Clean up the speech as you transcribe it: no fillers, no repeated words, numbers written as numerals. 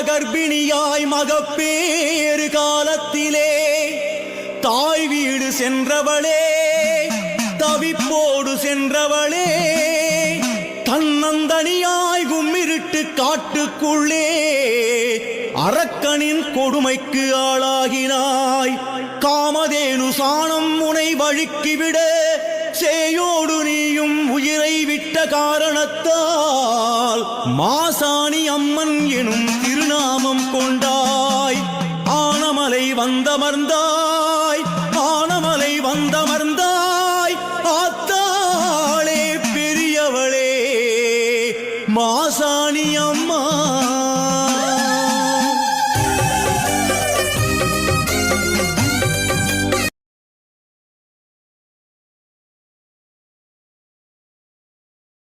கர்ப்பிணியாய் மகப்பேறு காலத்திலே தாய் வீடு சென்றவளே, தவிப்போடு சென்றவளே, தன்னந்தனியாய் கும்மிருட்டு காட்டுக்குள்ளே அரக்கனின் கொடுமைக்கு ஆளாகினாய். காமதேனு சாணம் முனை வழுக்கிவிட சேயோடு நீயும் உயிரை விட்ட காரணத்தால் மாசாணி அம்மன் எனும் திருநாமம் கொண்டாய். ஆனமலை வந்தமர்ந்தாய், ஆனமலை வந்தமர்ந்தாய், ஆத்தாளே பெரியவளே மாசாணி அம்மா.